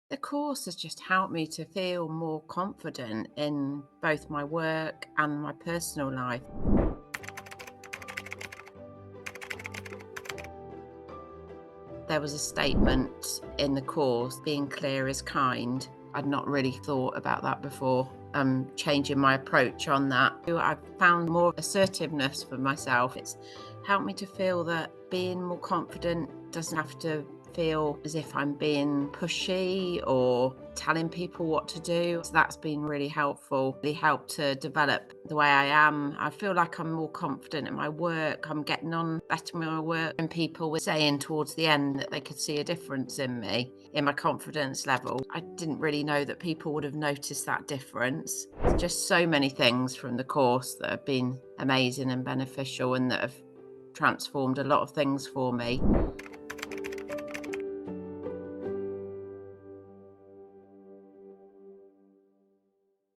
The course has just helped me to feel more confident in both my work and my personal life. There was a statement in the course, being clear is kind. I'd not really thought about that before. I'm changing my approach on that. I've found more assertiveness for myself. It's helped me to feel that being more confident doesn't have to feel as if I'm being pushy or telling people what to do. So that's been really helpful. Really helped to develop the way I am. I feel like I'm more confident in my work. I'm getting on better with my work. And people were saying towards the end that they could see a difference in me, in my confidence level. I didn't really know that people would have noticed that difference. There's just so many things from the course that have been amazing and beneficial and that have transformed a lot of things for me.